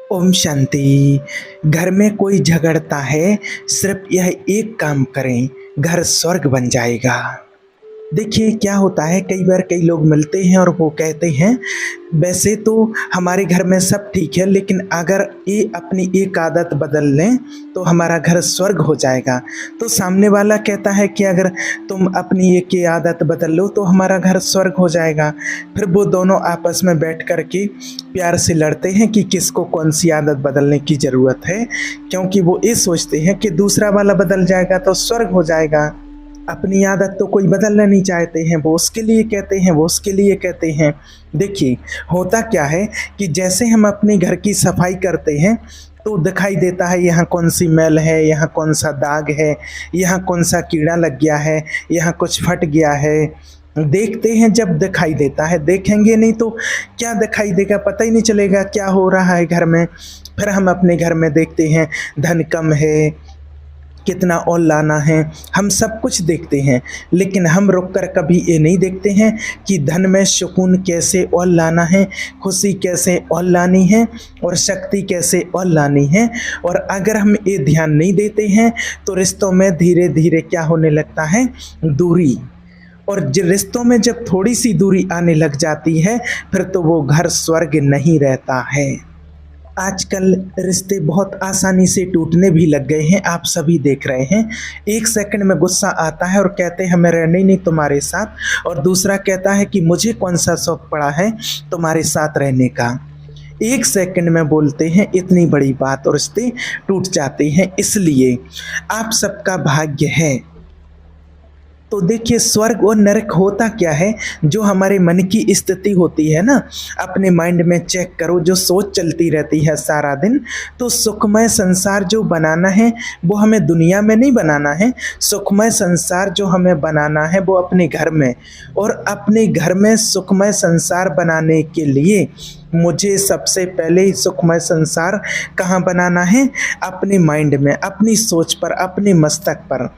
ओम शांति। घर में कोई झगड़ता है, सिर्फ यह एक काम करें, घर स्वर्ग बन जाएगा। देखिए क्या होता है, कई बार कई लोग मिलते हैं और वो कहते हैं वैसे तो हमारे घर में सब ठीक है, लेकिन अगर ये अपनी एक आदत बदल लें तो हमारा घर स्वर्ग हो जाएगा। तो सामने वाला कहता है कि अगर तुम अपनी एक ये आदत बदल लो तो हमारा घर स्वर्ग हो जाएगा। फिर वो दोनों आपस में बैठ कर के प्यार से लड़ते हैं कि किसको कौन सी आदत बदलने की ज़रूरत है, क्योंकि वो ये सोचते हैं कि दूसरा वाला बदल जाएगा तो स्वर्ग हो जाएगा। अपनी आदत तो कोई बदलना नहीं चाहते हैं, वो उसके लिए कहते हैं, वो उसके लिए कहते हैं। देखिए होता क्या है कि जैसे हम अपने घर की सफाई करते हैं तो दिखाई देता है यहाँ कौन सी मैल है, यहाँ कौन सा दाग है, यहाँ कौन सा कीड़ा लग गया है, यहाँ कुछ फट गया है। देखते हैं जब दिखाई देता है, देखेंगे नहीं तो क्या दिखाई देगा, पता ही नहीं चलेगा क्या हो रहा है घर में। फिर हम अपने घर में देखते हैं धन कम है, कितना और लाना है, हम सब कुछ देखते हैं, लेकिन हम रुक कर कभी ये नहीं देखते हैं कि धन में सुकून कैसे और लाना है, खुशी कैसे और लानी है, और शक्ति कैसे और लानी है। और अगर हम ये ध्यान नहीं देते हैं तो रिश्तों में धीरे धीरे क्या होने लगता है, दूरी। और रिश्तों में जब थोड़ी सी दूरी आने लग जाती है फिर तो वो घर स्वर्ग नहीं रहता है। आजकल रिश्ते बहुत आसानी से टूटने भी लग गए हैं, आप सभी देख रहे हैं। एक सेकंड में गुस्सा आता है और कहते हैं हमें रहना ही नहीं तुम्हारे साथ, और दूसरा कहता है कि मुझे कौन सा शौक पड़ा है तुम्हारे साथ रहने का। एक सेकंड में बोलते हैं इतनी बड़ी बात और रिश्ते टूट जाते हैं। इसलिए आप सबका भाग्य है। तो देखिए स्वर्ग और नरक होता क्या है, जो हमारे मन की स्थिति होती है ना, अपने माइंड में चेक करो, जो सोच चलती रहती है सारा दिन। तो सुखमय संसार जो बनाना है वो हमें दुनिया में नहीं बनाना है, सुखमय संसार जो हमें बनाना है वो अपने घर में। और अपने घर में सुखमय संसार बनाने के लिए मुझे सबसे पहले सुखमय संसार कहाँ बनाना है, अपने माइंड में, अपनी सोच पर, अपने मस्तक पर।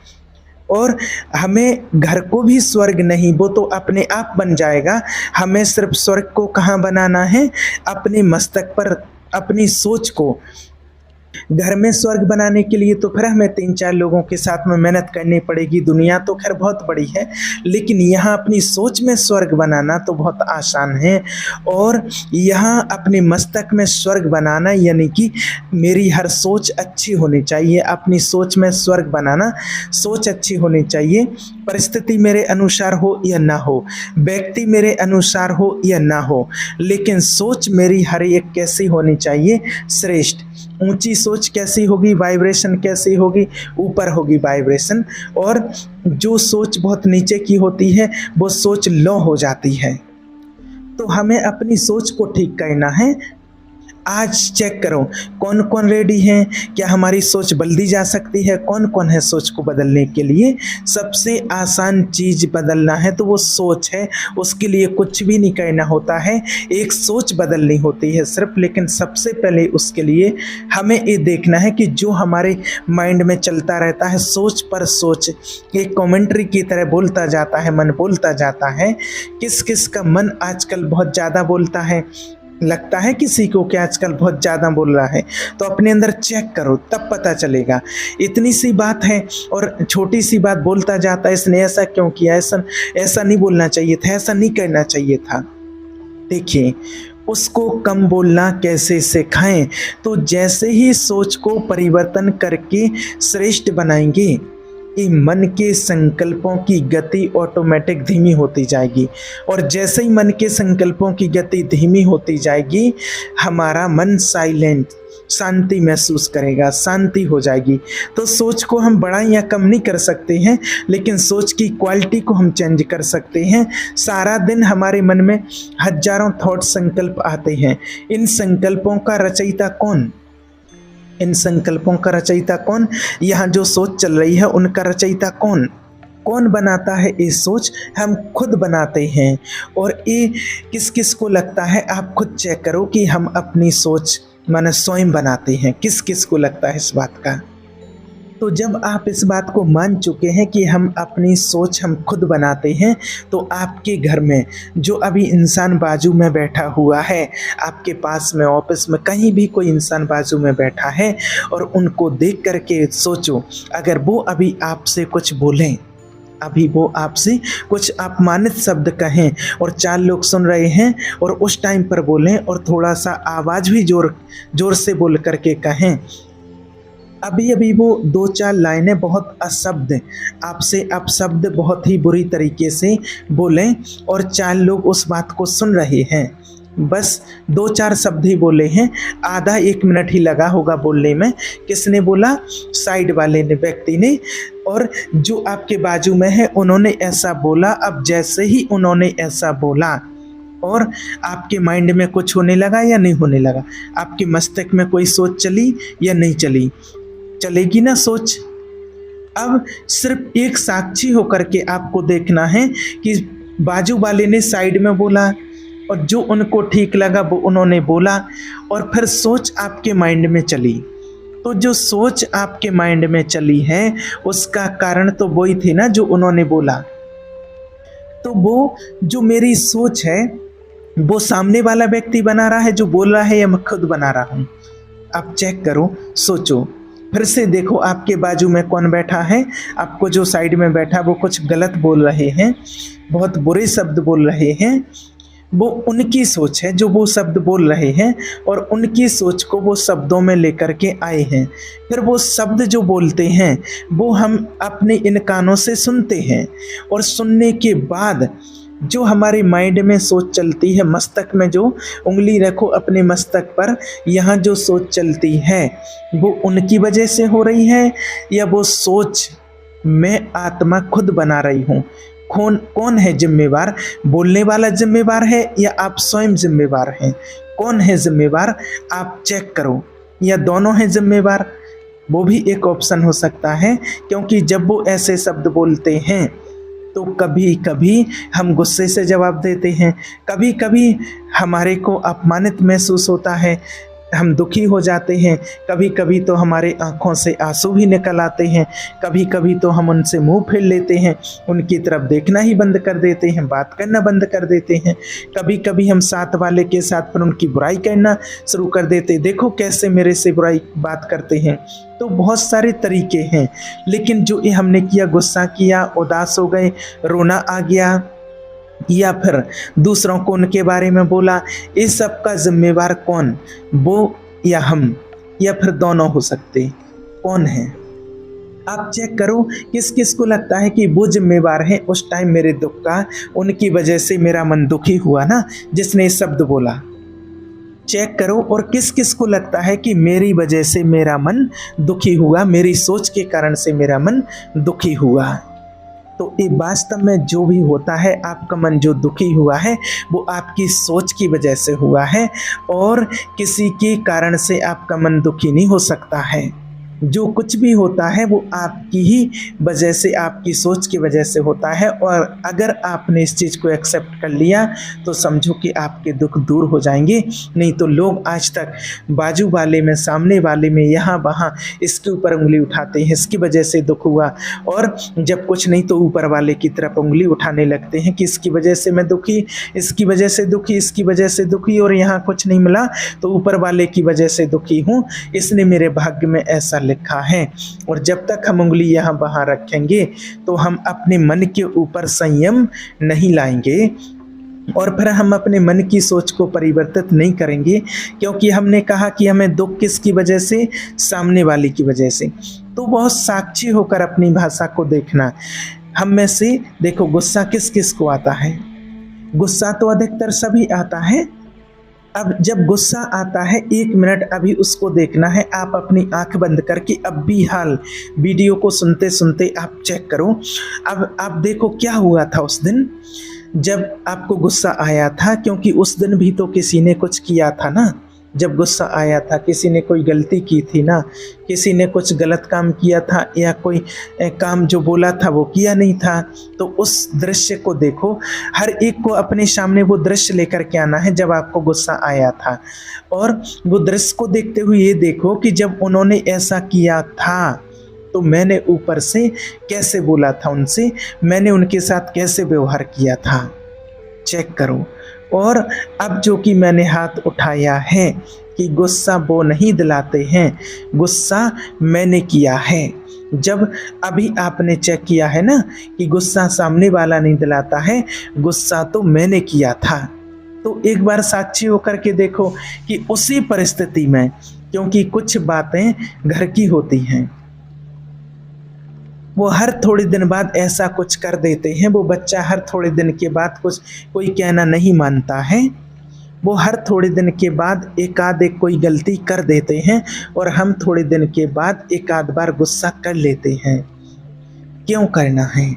और हमें घर को भी स्वर्ग नहीं, वो तो अपने आप बन जाएगा। हमें सिर्फ स्वर्ग को कहाँ बनाना है, अपने मस्तक पर, अपनी सोच को। घर में स्वर्ग बनाने के लिए तो फिर हमें 3-4 लोगों के साथ में मेहनत करनी पड़ेगी। दुनिया तो खैर बहुत बड़ी है, लेकिन यहाँ अपनी सोच में स्वर्ग बनाना तो बहुत आसान है। और यहाँ अपने मस्तक में स्वर्ग बनाना यानी कि मेरी हर सोच अच्छी होनी चाहिए। अपनी सोच में स्वर्ग बनाना, सोच अच्छी होनी चाहिए। परिस्थिति मेरे अनुसार हो या ना हो, व्यक्ति मेरे अनुसार हो या ना हो, लेकिन सोच मेरी हर एक कैसी होनी चाहिए, श्रेष्ठ। ऊंची सोच कैसी होगी, वाइब्रेशन कैसी होगी, ऊपर होगी वाइब्रेशन। और जो सोच बहुत नीचे की होती है वो सोच लो हो जाती है। तो हमें अपनी सोच को ठीक करना है। आज चेक करो कौन कौन रेडी हैं, क्या हमारी सोच बदली जा सकती है, कौन कौन है सोच को बदलने के लिए। सबसे आसान चीज़ बदलना है तो वो सोच है, उसके लिए कुछ भी नहीं करना होता है, एक सोच बदलनी होती है सिर्फ। लेकिन सबसे पहले उसके लिए हमें ये देखना है कि जो हमारे माइंड में चलता रहता है, सोच पर सोच, एक कमेंट्री की तरह बोलता जाता है, मन बोलता जाता है। किस किस का मन आजकल बहुत ज़्यादा बोलता है, लगता है किसी को कि आजकल बहुत ज़्यादा बोल रहा है, तो अपने अंदर चेक करो तब पता चलेगा। इतनी सी बात है और छोटी सी बात बोलता जाता है, इसने ऐसा क्यों किया, ऐसा नहीं बोलना चाहिए था, ऐसा नहीं करना चाहिए था। देखिए उसको कम बोलना कैसे सिखाएं, तो जैसे ही सोच को परिवर्तन करके श्रेष्ठ बनाएंगे, कि मन के संकल्पों की गति ऑटोमेटिक धीमी होती जाएगी। और जैसे ही मन के संकल्पों की गति धीमी होती जाएगी, हमारा मन साइलेंट, शांति महसूस करेगा, शांति हो जाएगी। तो सोच को हम बड़ा या कम नहीं कर सकते हैं, लेकिन सोच की क्वालिटी को हम चेंज कर सकते हैं। सारा दिन हमारे मन में हजारों थॉट संकल्प आते हैं, इन संकल्पों का रचयिता कौन, इन संकल्पों का रचयिता कौन, यहाँ जो सोच चल रही है उनका रचयिता कौन, कौन बनाता है ये सोच, हम खुद बनाते हैं। और ये किस किस को लगता है, आप खुद चेक करो कि हम अपनी सोच माने स्वयं बनाते हैं, किस किस को लगता है इस बात का। तो जब आप इस बात को मान चुके हैं कि हम अपनी सोच हम खुद बनाते हैं, तो आपके घर में जो अभी इंसान बाजू में बैठा हुआ है, आपके पास में, ऑफिस में, कहीं भी कोई इंसान बाजू में बैठा है और उनको देख करके सोचो, अगर वो अभी आपसे कुछ बोलें, अभी वो आपसे कुछ अपमानित शब्द कहें और 4 लोग सुन रहे हैं और उस टाइम पर बोलें और थोड़ा सा आवाज़ भी जोर से बोल करके कहें, अभी अभी वो 2-4 लाइनें बहुत अशब्द आपसे अपशब्द बहुत ही बुरी तरीके से बोलें और 4 लोग उस बात को सुन रहे हैं, बस 2-4 शब्द ही बोले हैं, आधा 1 मिनट ही लगा होगा बोलने में। किसने बोला? साइड वाले ने, व्यक्ति ने, और जो आपके बाजू में है उन्होंने ऐसा बोला। अब जैसे ही उन्होंने ऐसा बोला और आपके माइंड में कुछ होने लगा या नहीं होने लगा, आपके मस्तिष्क में कोई सोच चली या नहीं चली, चलेगी ना सोच। अब सिर्फ एक साक्षी होकर के आपको देखना है कि बाजू वाले ने साइड में बोला और जो उनको ठीक लगा वो उन्होंने बोला और फिर सोच आपके माइंड में चली। तो जो सोच आपके माइंड में चली है उसका कारण तो वही थी ना जो उन्होंने बोला। तो वो जो मेरी सोच है वो सामने वाला व्यक्ति बना रहा है जो बोल रहा है या मैं खुद बना रहा हूँ? आप चेक करो, सोचो, फिर से देखो आपके बाजू में कौन बैठा है। आपको जो साइड में बैठा वो कुछ गलत बोल रहे हैं, बहुत बुरे शब्द बोल रहे हैं, वो उनकी सोच है जो वो शब्द बोल रहे हैं और उनकी सोच को वो शब्दों में लेकर के आए हैं। फिर वो शब्द जो बोलते हैं वो हम अपने इन कानों से सुनते हैं और सुनने के बाद जो हमारे माइंड में सोच चलती है, मस्तक में जो उंगली रखो अपने मस्तक पर, यहाँ जो सोच चलती है वो उनकी वजह से हो रही है या वो सोच मैं आत्मा खुद बना रही हूँ? कौन है जिम्मेवार? बोलने वाला जिम्मेवार है या आप स्वयं जिम्मेवार हैं? कौन है जिम्मेवार? आप चेक करो, या दोनों हैं जिम्मेवार? वो भी एक ऑप्शन हो सकता है, क्योंकि जब वो ऐसे शब्द बोलते हैं तो कभी कभी हम गुस्से से जवाब देते हैं, कभी कभी हमारे को अपमानित महसूस होता है, हम दुखी हो जाते हैं, कभी कभी तो हमारे आँखों से आंसू भी निकल आते हैं, कभी कभी तो हम उनसे मुंह फेर लेते हैं, उनकी तरफ देखना ही बंद कर देते हैं, बात करना बंद कर देते हैं, कभी कभी हम साथ वाले के साथ पर उनकी बुराई करना शुरू कर देते, देखो कैसे मेरे से बुराई बात करते हैं। तो बहुत सारे तरीके हैं, लेकिन जो ये हमने किया, गुस्सा किया, उदास हो गए, रोना आ गया, या फिर दूसरों को उनके बारे में बोला, इस सब का जिम्मेवार कौन? वो या हम, या फिर दोनों हो सकते? कौन है? आप चेक करो किस किस को लगता है कि वो जिम्मेवार है उस टाइम मेरे दुख का, उनकी वजह से मेरा मन दुखी हुआ ना, जिसने ये शब्द बोला। चेक करो, और किस किस को लगता है कि मेरी वजह से मेरा मन दुखी हुआ, मेरी सोच के कारण से मेरा मन दुखी हुआ। तो ये वास्तव में जो भी होता है, आपका मन जो दुखी हुआ है वो आपकी सोच की वजह से हुआ है और किसी के कारण से आपका मन दुखी नहीं हो सकता है। जो कुछ भी होता है वो आपकी ही वजह से, आपकी सोच की वजह से होता है। और अगर आपने इस चीज़ को एक्सेप्ट कर लिया तो समझो कि आपके दुख दूर हो जाएंगे। नहीं तो लोग आज तक बाजू वाले में, सामने वाले में, यहाँ वहाँ इसके ऊपर उंगली उठाते हैं, इसकी वजह से दुख हुआ, और जब कुछ नहीं तो ऊपर वाले की तरफ उंगली उठाने लगते हैं कि इसकी वजह से मैं दुखी, इसकी वजह से दुखी, इसकी वजह से दुखी, और यहाँ कुछ नहीं मिला तो ऊपर वाले की वजह से दुखी हूँ, इसने मेरे भाग्य में ऐसा लिखा है। और जब तक हम उंगली यहाँ वहाँ रखेंगे तो हम अपने मन के ऊपर संयम नहीं लाएंगे और फिर हम अपने मन की सोच को परिवर्तित नहीं करेंगे, क्योंकि हमने कहा कि हमें दुख किसकी वजह से? सामने वाले की वजह से। तो बहुत साक्षी होकर अपनी भाषा को देखना। हम में से देखो, गुस्सा किस किस को आता है? गुस्सा तो अधिकतर सभी आता है। अब जब गुस्सा आता है, 1 मिनट अभी उसको देखना है, आप अपनी आंख बंद करके अब भी हाल वीडियो को सुनते सुनते आप चेक करो। अब आप देखो क्या हुआ था उस दिन जब आपको गुस्सा आया था, क्योंकि उस दिन भी तो किसी ने कुछ किया था ना। जब गुस्सा आया था किसी ने कोई गलती की थी ना, किसी ने कुछ गलत काम किया था या कोई काम जो बोला था वो किया नहीं था। तो उस दृश्य को देखो, हर एक को अपने सामने वो दृश्य लेकर के आना है जब आपको गुस्सा आया था, और वो दृश्य को देखते हुए ये देखो कि जब उन्होंने ऐसा किया था तो तो मैंने ऊपर से कैसे बोला था उनसे, मैंने उनके साथ कैसे व्यवहार किया था, चेक करो। और अब जो कि मैंने हाथ उठाया है कि गुस्सा वो नहीं दिलाते हैं, गुस्सा मैंने किया है। जब अभी आपने चेक किया है ना कि गुस्सा सामने वाला नहीं दिलाता है, गुस्सा तो मैंने किया था। तो एक बार साक्षी होकर के देखो कि उसी परिस्थिति में, क्योंकि कुछ बातें घर की होती हैं, वो हर थोड़े दिन बाद ऐसा कुछ कर देते हैं। वो बच्चा हर थोड़े दिन के बाद कुछ कोई कहना नहीं मानता है, वो हर थोड़े दिन के बाद एक कोई गलती कर देते हैं और हम थोड़े दिन के बाद एक आध बार गुस्सा कर लेते हैं। क्यों करना है?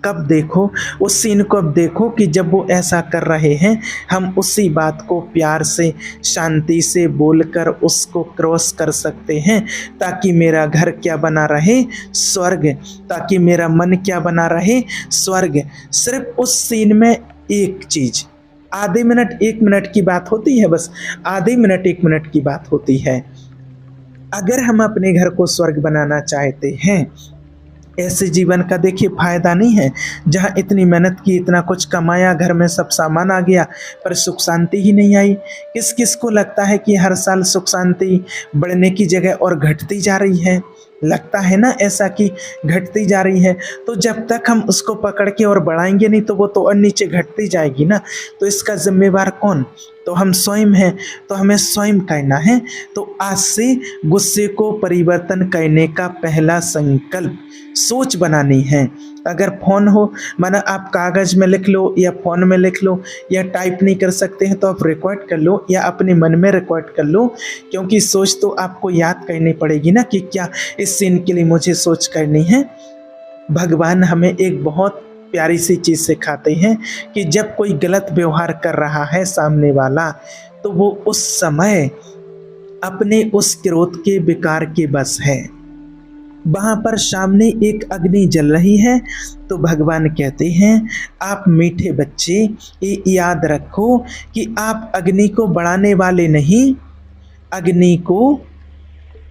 कब देखो उस सीन को, अब देखो कि जब वो ऐसा कर रहे हैं, हम उसी बात को प्यार से शांति से बोलकर उसको क्रॉस कर सकते हैं, ताकि मेरा घर क्या बना रहे, स्वर्ग, ताकि मेरा मन क्या बना रहे, स्वर्ग। सिर्फ उस सीन में एक चीज, आधे मिनट 1 मिनट की बात होती है, बस आधे मिनट 1 मिनट की बात होती है। अगर हम अपने घर को स्वर्ग बनाना चाहते हैं, ऐसे जीवन का देखिए फायदा नहीं है जहाँ इतनी मेहनत की, इतना कुछ कमाया, घर में सब सामान आ गया, पर सुख शांति ही नहीं आई। किस किस को लगता है कि हर साल सुख शांति बढ़ने की जगह और घटती जा रही है? लगता है ना ऐसा कि घटती जा रही है। तो जब तक हम उसको पकड़ के और बढ़ाएंगे नहीं तो वो तो और नीचे घटती जाएगी ना। तो इसका जिम्मेवार कौन? तो हम स्वयं हैं। तो हमें स्वयं करना है। तो आज से गुस्से को परिवर्तन करने का पहला संकल्प सोच बनानी है। अगर फ़ोन हो, माना आप कागज़ में लिख लो या फ़ोन में लिख लो, या टाइप नहीं कर सकते हैं तो आप रिकॉर्ड कर लो या अपने मन में रिकॉर्ड कर लो, क्योंकि सोच तो आपको याद करनी पड़ेगी ना कि क्या इस सीन के लिए मुझे सोच करनी है। भगवान हमें एक बहुत प्यारी सी चीज़ सिखाते हैं कि जब कोई गलत व्यवहार कर रहा है सामने वाला, तो वो उस समय अपने उस क्रोध के विकार के बस है। वहाँ पर सामने एक अग्नि जल रही है, तो भगवान कहते हैं आप मीठे बच्चे ये याद रखो कि आप अग्नि को बढ़ाने वाले नहीं, अग्नि को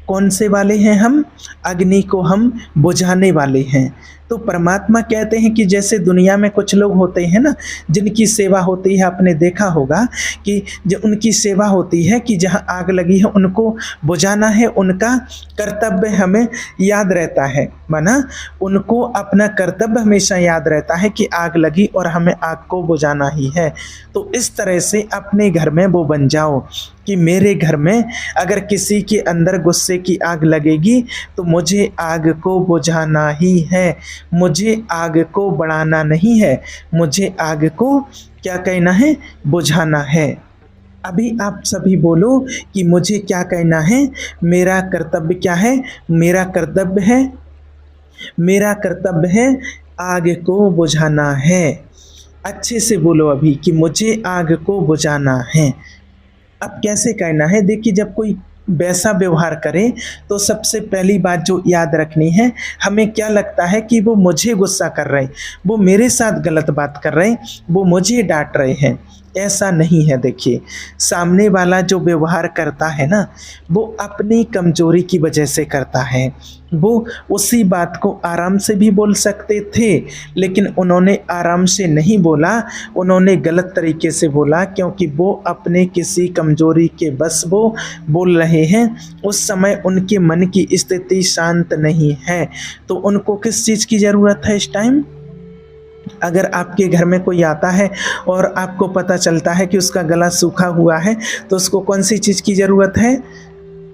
कौन से वाले हैं हम? अग्नि को हम बुझाने वाले हैं। तो परमात्मा कहते हैं कि जैसे दुनिया में कुछ लोग होते हैं ना, जिनकी सेवा होती है, आपने देखा होगा कि जो उनकी सेवा होती है कि जहाँ आग लगी है उनको बुझाना है, उनका कर्तव्य हमें याद रहता है। माना उनको अपना कर्तव्य हमेशा याद रहता है कि आग लगी और हमें आग को बुझाना ही है। तो इस तरह से अपने घर में वो बन जाओ कि मेरे घर में अगर किसी के अंदर गुस्से की आग लगेगी तो मुझे आग को बुझाना ही है, मुझे आग को बढ़ाना नहीं है, मुझे आग को क्या कहना है, बुझाना है। अभी आप सभी बोलो कि मुझे क्या कहना है, मेरा कर्तव्य क्या है? मेरा कर्तव्य है, मेरा कर्तव्य है आग को बुझाना है। अच्छे से बोलो अभी कि मुझे आग को बुझाना है। अब कैसे कहना है? देखिए, जब कोई वैसा व्यवहार करे तो सबसे पहली बात जो याद रखनी है, हमें क्या लगता है कि वो मुझे गुस्सा कर रहे हैं, वो मेरे साथ गलत बात कर रहे हैं, वो मुझे डांट रहे हैं। ऐसा नहीं है। देखिए, सामने वाला जो व्यवहार करता है ना, वो अपनी कमजोरी की वजह से करता है। वो उसी बात को आराम से भी बोल सकते थे, लेकिन उन्होंने आराम से नहीं बोला, उन्होंने गलत तरीके से बोला, क्योंकि वो अपने किसी कमजोरी के बस वो बोल रहे हैं। उस समय उनके मन की स्थिति शांत नहीं है। तो उनको किस चीज़ की ज़रूरत है इस टाइम? अगर आपके घर में कोई आता है और आपको पता चलता है कि उसका गला सूखा हुआ है, तो उसको कौन सी चीज़ की ज़रूरत है?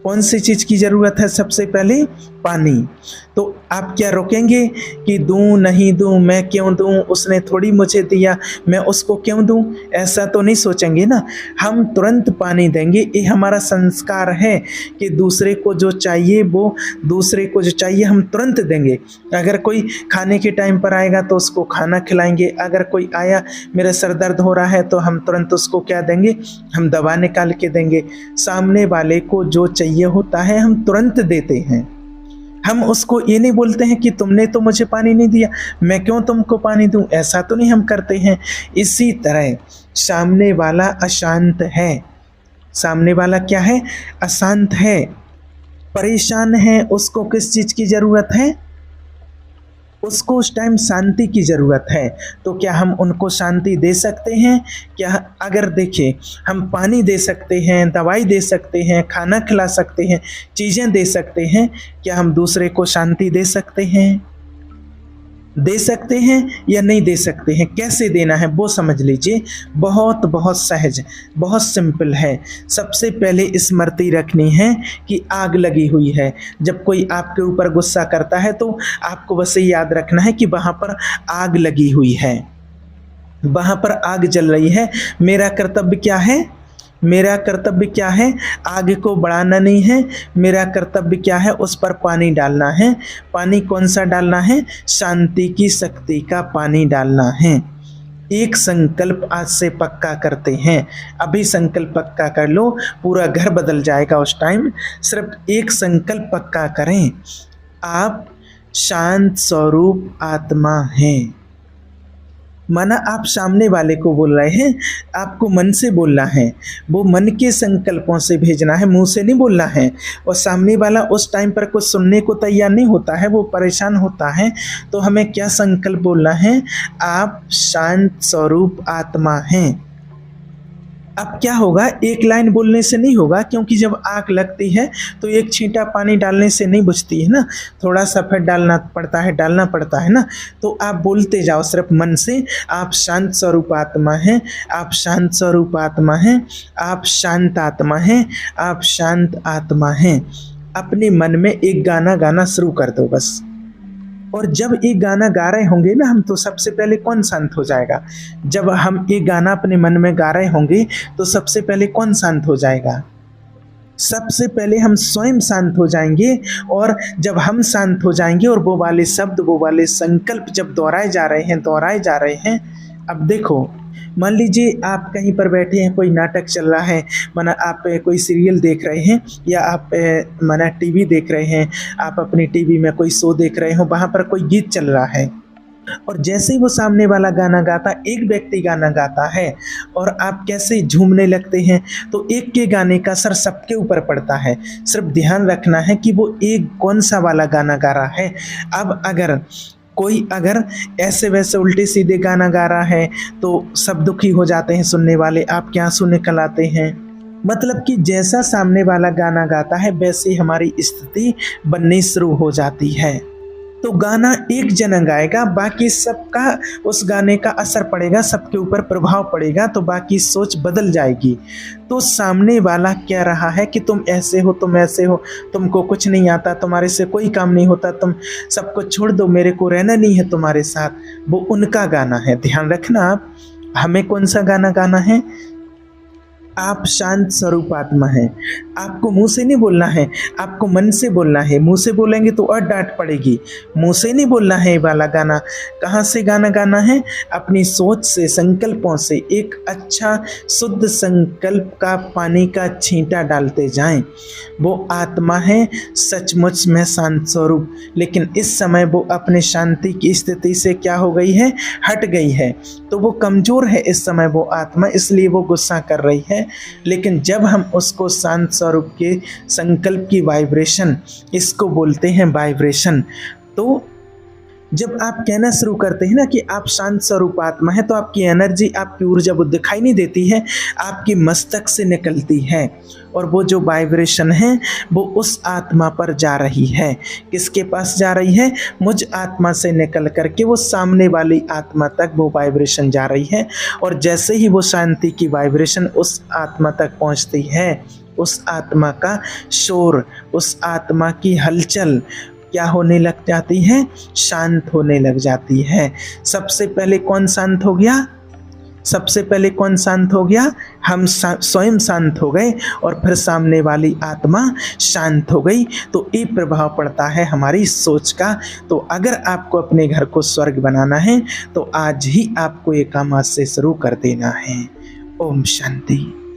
कौन सी चीज़ की ज़रूरत है? सबसे पहले पानी। तो आप क्या रोकेंगे कि दूं नहीं दूं, मैं क्यों दूं, उसने थोड़ी मुझे दिया, मैं उसको क्यों दूं? ऐसा तो नहीं सोचेंगे ना। हम तुरंत पानी देंगे। ये हमारा संस्कार है कि दूसरे को जो चाहिए वो दूसरे को जो चाहिए हम तुरंत देंगे। अगर कोई खाने के टाइम पर आएगा तो उसको खाना खिलाएंगे। अगर कोई आया मेरा सर दर्द हो रहा है तो हम तुरंत उसको क्या देंगे? हम दवा निकाल के देंगे। सामने वाले को जो चाहिए होता है हम तुरंत देते हैं। हम उसको ये नहीं बोलते हैं कि तुमने तो मुझे पानी नहीं दिया, मैं क्यों तुमको पानी दूं। ऐसा तो नहीं हम करते हैं। इसी तरह सामने वाला अशांत है, सामने वाला क्या है? अशांत है। परेशान है, उसको किस चीज़ की ज़रूरत है? उसको उस टाइम शांति की ज़रूरत है। तो क्या हम उनको शांति दे सकते हैं? क्या अगर देखिए, हम पानी दे सकते हैं, दवाई दे सकते हैं, खाना खिला सकते हैं, चीज़ें दे सकते हैं, क्या हम दूसरे को शांति दे सकते हैं? दे सकते हैं या नहीं दे सकते हैं? कैसे देना है वो समझ लीजिए। बहुत बहुत सहज, बहुत सिंपल है। सबसे पहले स्मृति रखनी है कि आग लगी हुई है। जब कोई आपके ऊपर गुस्सा करता है तो आपको बस ये याद रखना है कि वहाँ पर आग लगी हुई है, वहाँ पर आग जल रही है। मेरा कर्तव्य क्या है? मेरा कर्तव्य क्या है? आग को बढ़ाना नहीं है। मेरा कर्तव्य क्या है? उस पर पानी डालना है। पानी कौन सा डालना है? शांति की शक्ति का पानी डालना है। एक संकल्प आज से पक्का करते हैं। अभी संकल्प पक्का कर लो, पूरा घर बदल जाएगा उस टाइम। सिर्फ एक संकल्प पक्का करें, आप शांत स्वरूप आत्मा हैं। माना आप सामने वाले को बोल रहे हैं, आपको मन से बोलना है, वो मन के संकल्पों से भेजना है, मुंह से नहीं बोलना है। और सामने वाला उस टाइम पर कुछ सुनने को तैयार नहीं होता है, वो परेशान होता है। तो हमें क्या संकल्प बोलना है? आप शांत स्वरूप आत्मा हैं। अब क्या होगा, एक लाइन बोलने से नहीं होगा, क्योंकि जब आग लगती है तो एक छींटा पानी डालने से नहीं बुझती है ना, थोड़ा सा फिर डालना पड़ता है ना। तो आप बोलते जाओ सिर्फ मन से, आप शांत स्वरूप आत्मा हैं, आप शांत स्वरूप आत्मा हैं, आप शांत आत्मा हैं, आप शांत आत्मा हैं। अपने मन में एक गाना गाना शुरू कर दो बस। और जब एक गाना गा रहे होंगे ना हम, तो सबसे पहले कौन शांत हो जाएगा? जब हम एक गाना अपने मन में गा रहे होंगे तो सबसे पहले कौन शांत हो जाएगा? सबसे पहले हम स्वयं शांत हो जाएंगे। और जब हम शांत हो जाएंगे और वो वाले शब्द, वो वाले संकल्प जब दोहराए जा रहे हैं। अब देखो, मान लीजिए आप कहीं पर बैठे हैं, कोई नाटक चल रहा है, माना आप कोई सीरियल देख रहे हैं, या आप माना टीवी देख रहे हैं, आप अपनी टीवी में कोई शो देख रहे हो, वहाँ पर कोई गीत चल रहा है। और जैसे ही वो सामने वाला गाना गाता, एक व्यक्ति गाना गाता है और आप कैसे झूमने लगते हैं, तो एक के गाने का असर सबके ऊपर पड़ता है। सिर्फ ध्यान रखना है कि वो एक कौन सा वाला गाना गा रहा है। अब अगर ऐसे वैसे उल्टे सीधे गाना गा रहा है तो सब दुखी हो जाते हैं सुनने वाले, आपके आंसू निकल आते हैं। मतलब कि जैसा सामने वाला गाना गाता है वैसे हमारी स्थिति बननी शुरू हो जाती है। तो गाना एक जना गाएगा, बाकी सबका उस गाने का असर पड़ेगा, सबके ऊपर प्रभाव पड़ेगा, तो बाकी सोच बदल जाएगी। तो सामने वाला कह रहा है कि तुम ऐसे हो, तुम ऐसे हो, तुमको कुछ नहीं आता, तुम्हारे से कोई काम नहीं होता, तुम सब कुछ छोड़ दो, मेरे को रहना नहीं है तुम्हारे साथ। वो उनका गाना है। ध्यान रखना आप, हमें कौन सा गाना गाना है? आप शांत स्वरूप आत्मा हैं। आपको मुंह से नहीं बोलना है, आपको मन से बोलना है। मुंह से बोलेंगे तो और डांट पड़ेगी। मुंह से नहीं बोलना है ये वाला गाना। कहाँ से गाना गाना है? अपनी सोच से, संकल्पों से। एक अच्छा शुद्ध संकल्प का पानी का छींटा डालते जाएं। वो आत्मा है सचमुच में शांत स्वरूप, लेकिन इस समय वो अपने शांति की स्थिति से क्या हो गई है? हट गई है। तो वो कमज़ोर है इस समय वो आत्मा, इसलिए वो गुस्सा कर रही है। लेकिन जब हम उसको शांत स्वरूप के संकल्प की वाइब्रेशन, इसको बोलते हैं वाइब्रेशन। तो जब आप कहना शुरू करते हैं ना कि आप शांत स्वरूप आत्मा है, तो आपकी एनर्जी, आपकी ऊर्जा वो दिखाई नहीं देती है, आपकी मस्तक से निकलती है। और वो जो वाइब्रेशन है वो उस आत्मा पर जा रही है। किसके पास जा रही है? मुझ आत्मा से निकल करके वो सामने वाली आत्मा तक वो वाइब्रेशन जा रही है। और जैसे ही वो शांति की वाइब्रेशन उस आत्मा तक पहुंचती है, उस आत्मा का शोर, उस आत्मा की हलचल क्या होने लग जाती है? शांत होने लग जाती है। सबसे पहले कौन शांत हो गया? सबसे पहले कौन शांत हो गया? हम स्वयं शांत हो गए, और फिर सामने वाली आत्मा शांत हो गई। तो ये प्रभाव पड़ता है हमारी सोच का। तो अगर आपको अपने घर को स्वर्ग बनाना है तो आज ही आपको ये काम आज से शुरू कर देना है। ओम शांति।